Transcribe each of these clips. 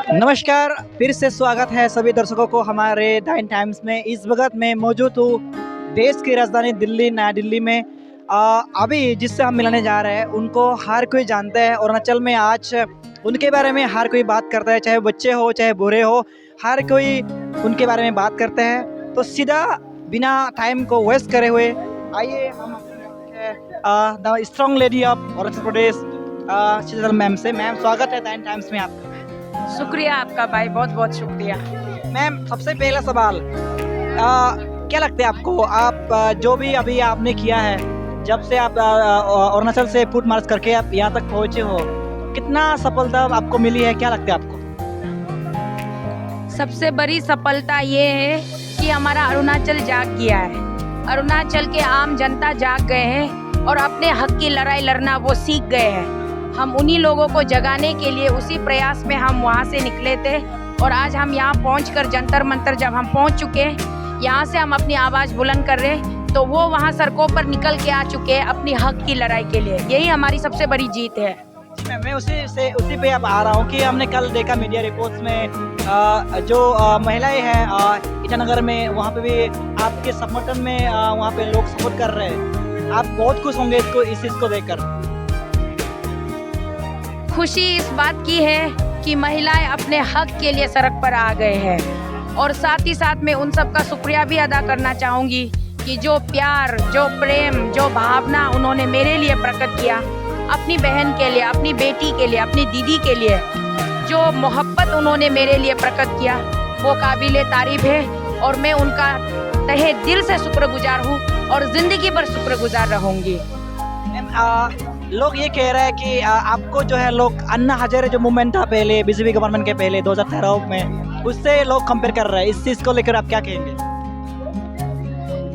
नमस्कार, फिर से स्वागत है सभी दर्शकों को हमारे टाइम टाइम्स में। इस वक्त मैं मौजूद हूँ देश की राजधानी दिल्ली, नया दिल्ली में। अभी जिससे हम मिलने जा रहे हैं उनको हर कोई जानता है। अरुणाचल में आज उनके बारे में हर कोई बात करता है, चाहे बच्चे हो चाहे बूढ़े हो, हर कोई उनके बारे में बात करते हैं। तो सीधा बिना टाइम को वेस्ट करे हुए आइए हम the strong lady of Arunachal Pradesh Sheetal ma'am से। मैम, स्वागत है टाइम टाइम्स में आपका। शुक्रिया आपका भाई, बहुत बहुत शुक्रिया। मैम, सबसे पहला सवाल, क्या लगता है आपको, आप जो भी अभी आपने किया है, जब से आप अरुणाचल से फुट मार्च करके आप यहाँ तक पहुँचे हो, कितना सफलता आपको मिली है, क्या लगता है आपको? सबसे बड़ी सफलता ये है कि हमारा अरुणाचल जाग गया है। अरुणाचल के आम जनता जाग गए हैं और अपने हक की लड़ाई लड़ना वो सीख गए हैं। हम उन्हीं लोगों को जगाने के लिए उसी प्रयास में हम वहाँ से निकले थे और आज हम यहाँ पहुँचकर जंतर मंतर जब हम पहुँच चुके हैं, यहाँ से हम अपनी आवाज़ बुलंद कर रहे हैं, तो वो वहाँ सड़कों पर निकल के आ चुके हैं अपनी हक की लड़ाई के लिए। यही हमारी सबसे बड़ी जीत है। मैं उसी पे अब आ रहा हूँ कि हमने कल देखा मीडिया रिपोर्ट्स में जो महिलाएं हैं ईटानगर में, वहाँ पे भी आपके समर्थन में वहाँ पे लोग सपोर्ट कर रहे हैं। आप बहुत खुश होंगे इस चीज़ को देखकर। खुशी इस बात की है कि महिलाएं अपने हक के लिए सड़क पर आ गए हैं और साथ ही साथ मैं उन सब का शुक्रिया भी अदा करना चाहूँगी कि जो प्यार, जो प्रेम, जो भावना उन्होंने मेरे लिए प्रकट किया, अपनी बहन के लिए, अपनी बेटी के लिए, अपनी दीदी के लिए जो मोहब्बत उन्होंने मेरे लिए प्रकट किया, वो काबिले तारीफ है और मैं उनका तहे दिल से शुक्रगुजार हूँ और ज़िंदगी भर शुक्रगुजार रहूँगी। लोग ये कह रहे हैं कि आपको जो है लोग अन्ना हजारे जो मूवमेंट था पहले बीजेपी गवर्नमेंट के पहले 2013 में, उससे लोग कंपेयर कर रहे हैं। इस चीज़ को लेकर आप क्या कहेंगे?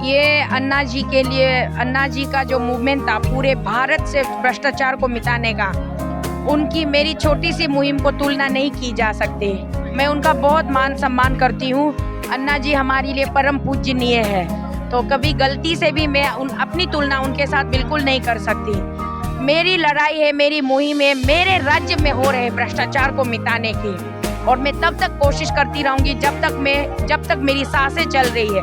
ये अन्ना जी के लिए, अन्ना जी का जो मूवमेंट था पूरे भारत से भ्रष्टाचार को मिटाने का, उनकी मेरी छोटी सी मुहिम को तुलना नहीं की जा सकती। मैं उनका बहुत मान सम्मान करती हूँ। अन्ना जी हमारे लिए परम पूजनीय है, तो कभी गलती से भी मैं अपनी तुलना उनके साथ बिल्कुल नहीं कर सकती। मेरी लड़ाई है, मेरी मुहिम है मेरे राज्य में हो रहे भ्रष्टाचार को मिटाने की, और मैं तब तक कोशिश करती रहूँगी जब तक मेरी सांसें चल रही है।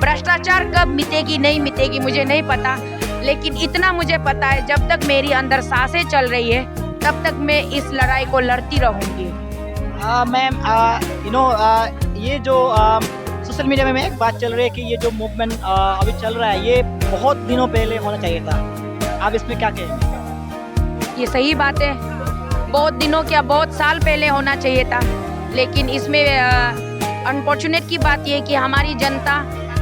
भ्रष्टाचार कब मिटेगी नहीं मिटेगी मुझे नहीं पता, लेकिन इतना मुझे पता है जब तक मेरी अंदर सांसें चल रही है तब तक मैं इस लड़ाई को लड़ती रहूँगी। मैम, ये जो सोशल मीडिया में एक बात चल रही है कि ये जो मूवमेंट अभी चल रहा है ये बहुत दिनों पहले होना चाहिए था, आप इसमें क्या कहेंगे? ये सही बात है, बहुत दिनों क्या बहुत साल पहले होना चाहिए था, लेकिन इसमें अनफॉर्चुनेट की बात ये कि हमारी जनता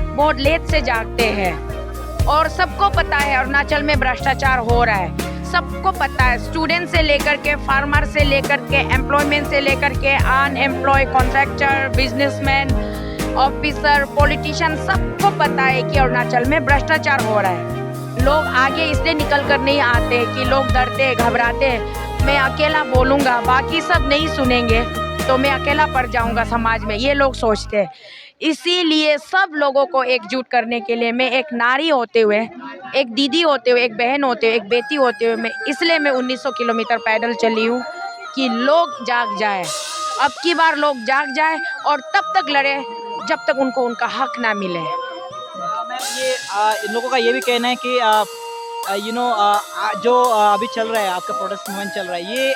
बहुत लेट से जागते हैं और सबको पता है अरुणाचल में भ्रष्टाचार हो रहा है। सबको पता है, स्टूडेंट से लेकर के, फार्मर से लेकर के, एम्प्लॉयमेंट से लेकर के, unemployed, contractor, businessman, officer, politician, सबको पता है कि अरुणाचल में भ्रष्टाचार हो रहा है। लोग आगे इसलिए निकल कर नहीं आते कि लोग डरते घबराते, मैं अकेला बोलूँगा बाकी सब नहीं सुनेंगे तो मैं अकेला पड़ जाऊँगा समाज में, ये लोग सोचते हैं। इसीलिए सब लोगों को एकजुट करने के लिए मैं एक नारी होते हुए, एक दीदी होते हुए, एक बहन होते हुए, एक बेटी होते हुए, इसलिए मैं 1900 किलोमीटर पैदल चली हूँ कि लोग जाग जाए। अब की बार लोग जाग जाए और तब तक लड़े जब तक उनको उनका हक ना मिले। मैम, ये इन लोगों का ये भी कहना है कि जो अभी चल रहा है आपका प्रोटेस्ट मूवमेंट चल रहा है, ये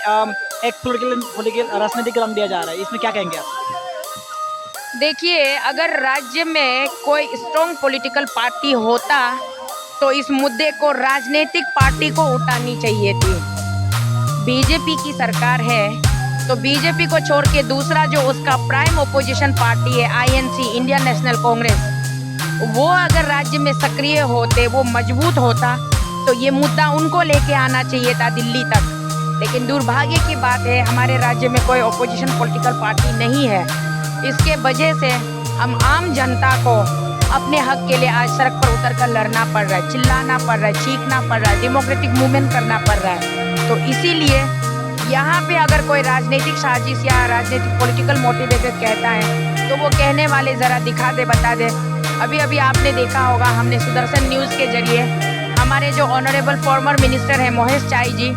एक पॉलिटिकल राजनीतिक रंग दिया जा रहा है, इसमें क्या कहेंगे आप? देखिए, अगर राज्य में कोई स्ट्रॉन्ग पॉलिटिकल पार्टी होता तो इस मुद्दे को राजनीतिक पार्टी को उठानी चाहिए थी। बीजेपी की सरकार है तो बीजेपी को छोड़ के दूसरा जो उसका प्राइम ओपोजिशन पार्टी है INC, इंडियन नेशनल कांग्रेस, वो अगर राज्य में सक्रिय होते, वो मजबूत होता तो ये मुद्दा उनको लेके आना चाहिए था दिल्ली तक। लेकिन दुर्भाग्य की बात है हमारे राज्य में कोई ओपोजिशन पॉलिटिकल पार्टी नहीं है। इसके वजह से हम आम जनता को अपने हक के लिए आज सड़क पर उतर कर लड़ना पड़ रहा है, चिल्लाना पड़ रहा है, चीखना पड़ रहा है, डेमोक्रेटिक मूवमेंट करना पड़ रहा है। तो इसीलिए यहाँ पे अगर कोई राजनीतिक साजिश या राजनीतिक पॉलिटिकल मोटिवेटेड कहता है तो वो कहने वाले ज़रा दिखा दे, बता दे। अभी आपने देखा होगा, हमने सुदर्शन न्यूज़ के जरिए हमारे जो ऑनरेबल फॉर्मर मिनिस्टर हैं मोहेश चाई जी,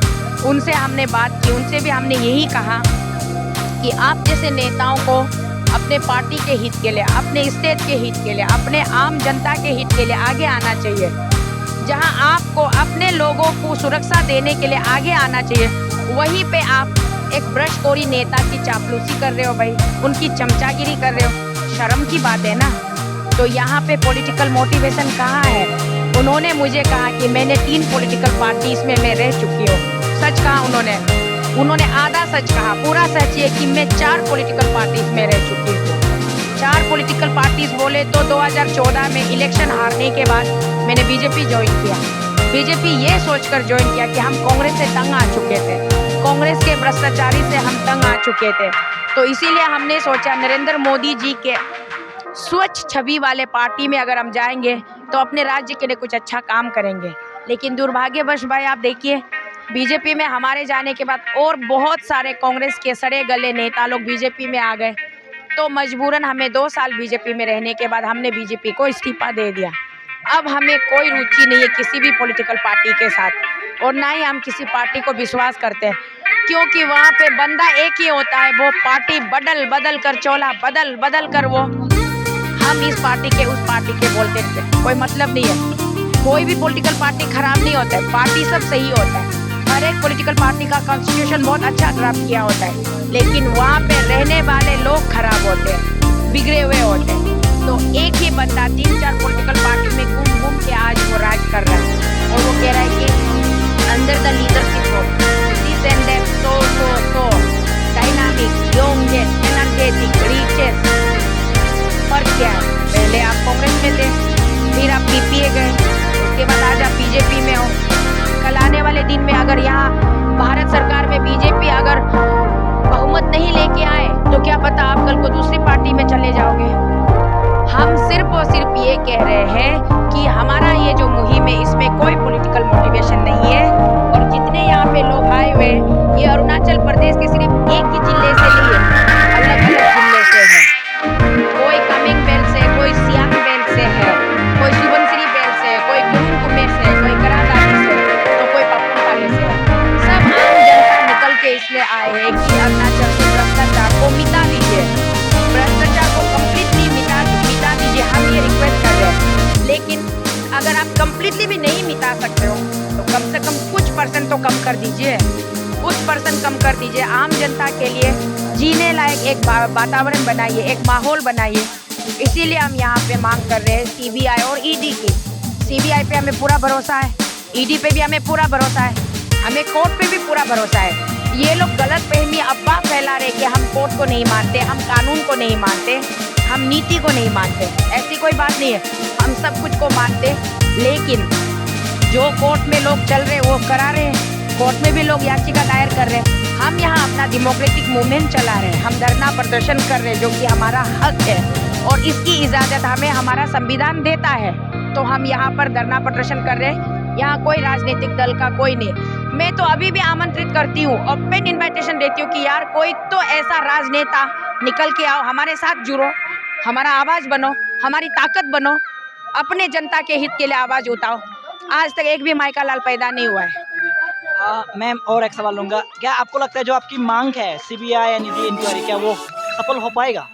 उनसे हमने बात की, उनसे भी हमने यही कहा कि आप जैसे नेताओं को अपने पार्टी के हित के लिए, अपने स्टेट के हित के लिए, अपने आम जनता के हित के लिए आगे आना चाहिए। जहां आपको अपने लोगों को सुरक्षा देने के लिए आगे आना चाहिए, वहीं पे आप एक ब्रशकोरी नेता की चापलूसी कर रहे हो भाई, उनकी चमचागिरी कर रहे हो। शर्म की बात है ना। तो यहाँ पे पॉलिटिकल मोटिवेशन कहाँ है? उन्होंने मुझे कहा कि मैंने 3 पॉलिटिकल पार्टीज में मैं रह चुकी हूँ। सच कहा उन्होंने आधा सच कहा। पूरा सच ये कि मैं 4 पॉलिटिकल पार्टीज में रह चुकी हूँ। 4 पॉलिटिकल पार्टीज बोले तो 2014 में इलेक्शन हारने के बाद मैंने बीजेपी ज्वाइन किया। बीजेपी ये सोचकर ज्वाइन किया कि हम कांग्रेस से तंग आ चुके थे, कांग्रेस के भ्रष्टाचारी से हम तंग आ चुके थे। तो इसीलिए हमने सोचा नरेंद्र मोदी जी के स्वच्छ छवि वाले पार्टी में अगर हम जाएंगे तो अपने राज्य के लिए कुछ अच्छा काम करेंगे। लेकिन दुर्भाग्यवश भाई आप देखिए, बीजेपी में हमारे जाने के बाद और बहुत सारे कांग्रेस के सड़े गले नेता लोग बीजेपी में आ गए। तो मजबूरन हमें 2 साल बीजेपी में रहने के बाद हमने बीजेपी को इस्तीफा दे दिया। अब हमें कोई रुचि नहीं है किसी भी पॉलिटिकल पार्टी के साथ, और ना ही हम किसी पार्टी को विश्वास करते हैं, क्योंकि वहाँ पे बंदा एक ही होता है। वो पार्टी बदल बदल कर, चोला बदल बदल कर वो हम इस पार्टी के उस पार्टी के बोलते हैं। कोई मतलब नहीं है। कोई भी पॉलिटिकल पार्टी खराब नहीं होता है, पार्टी सब सही होता है। हर एक पॉलिटिकल पार्टी का कॉन्स्टिट्यूशन बहुत अच्छा ड्राफ्ट किया होता है, लेकिन वहाँ पे रहने वाले लोग खराब होते हैं, बिगड़े हुए होते हैं। तो एक ही बंदा 3-4 पॉलिटिकल पार्टी में घूम घूम के आज वो राज कर रहा है, और वो कह रहा है कि under the leadership of this and that so dynamic young energetic riches. पर क्या है, पहले आप कांग्रेस में थे, फिर आप पीपीए गए, उसके बाद आज आप बीजेपी में हो। कल आने वाले दिन में अगर यहाँ भारत सरकार में बीजेपी अगर बहुमत नहीं लेके आए तो क्या पता आप कल को दूसरी पार्टी में चले जाओगे। हम सिर्फ और सिर्फ ये कह रहे हैं कि हमारा ये जो मुहिम है इसमें कोई पॉलिटिकल मोटिवेशन नहीं है। और जितने यहाँ पे लोग आए हुए ये अरुणाचल प्रदेश के सिर्फ एक ही जिले से नहीं है, अलग अलग जिले से है। कोई कामेंग बेल्ट से, कोई सियांग बेल्ट से है, कोई सुबनसिरी बेल्ट से, कोई कुरुंग कुमे से, कोई करातानी से, तो कोई पापुमपाले से। सब आम जनता निकल के इसलिए आए हैं कि अरुणाचल के भ्रष्टाचार को मिटा दीजिए, भ्रष्टाचार को कम्प्लीटली मिटा दीजिए। हम ये रिक्वेस्ट कर रहे हैं। लेकिन अगर आप कम्प्लीटली भी नहीं मिटा सकते हो तो कम से कम कुछ % तो कम कर दीजिए, कुछ % कम कर दीजिए। आम जनता के लिए जीने लायक एक वातावरण बनाइए, एक माहौल बनाइए। इसीलिए हम यहाँ पे मांग कर रहे हैं CBI और ED की। CBI पे हमें पूरा भरोसा है, ED पे भी हमें पूरा भरोसा है, हमें कोर्ट पे भी पूरा भरोसा है। ये लोग गलत फहमी अफवाह फैला रहे कि हम कोर्ट को नहीं मानते, हम कानून को नहीं मानते, हम नीति को नहीं मानते। ऐसी कोई बात नहीं है, हम सब कुछ को मानते। लेकिन जो कोर्ट में लोग चल रहे वो करा रहे हैं, कोर्ट में भी लोग याचिका दायर कर रहे हैं। हम यहाँ अपना डेमोक्रेटिक मूवमेंट चला रहे हैं, हम धरना प्रदर्शन कर रहे हैं, जो कि हमारा हक है और इसकी इजाज़त हमें हमारा संविधान देता है। तो हम यहाँ पर धरना प्रदर्शन कर रहे हैं। यहाँ कोई राजनीतिक दल का कोई नहीं। मैं तो अभी भी आमंत्रित करती हूँ, ओपन इन्विटेशन देती हूँ कि यार कोई तो ऐसा राजनेता निकल के आओ, हमारे साथ जुड़ो, हमारा आवाज़ बनो, हमारी ताकत बनो, अपने जनता के हित के लिए आवाज़ उठाओ। आज तक एक भी माइका लाल पैदा नहीं हुआ है। मैम और एक सवाल लूँगा, क्या आपको लगता है जो आपकी मांग है CBI या ED इंक्वायरी, क्या वो सफल हो पाएगा?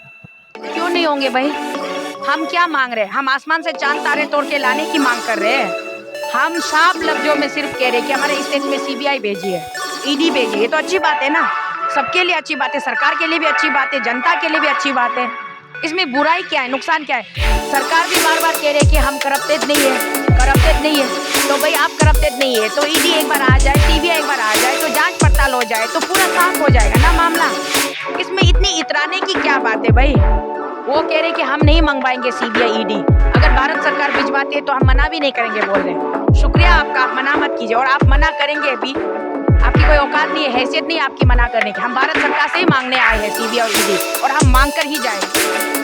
क्यों नहीं होंगे भाई? हम क्या मांग रहे हैं? हम आसमान से चांद तारे तोड़ के लाने की मांग कर रहे हैं? हम साफ लफ्जों में सिर्फ कह रहे हैं कि हमारे स्टेट में CBI भेजिए, ED भेजिए। ये तो अच्छी बात है ना, सबके लिए अच्छी बात है, सरकार के लिए भी अच्छी बात है, जनता के लिए भी अच्छी बात है। इसमें बुराई क्या है, नुकसान क्या है? सरकार भी बार बार कह रही है कि हम करप्टेड नहीं है, करप्टेड नहीं है। तो भाई आप करप्टेड नहीं है तो ED एक बार आ जाए, CBI एक बार आ जाए, तो जांच पड़ताल हो जाए, तो पूरा साफ हो जाएगा ना मामला। इसमें इतनी इतराने की क्या बात है भाई? वो कह रहे कि हम नहीं मंगवाएंगे CBI ED, अगर भारत सरकार भिजवाती है तो हम मना भी नहीं करेंगे बोल रहे। शुक्रिया आपका, आप मना मत कीजिए, और आप मना करेंगे भी, आपकी कोई औकात नहीं है, हैसियत नहीं है आपकी मना करने की। हम भारत सरकार से ही मांगने आए हैं CBI और ED, और हम मांग कर ही जाएंगे।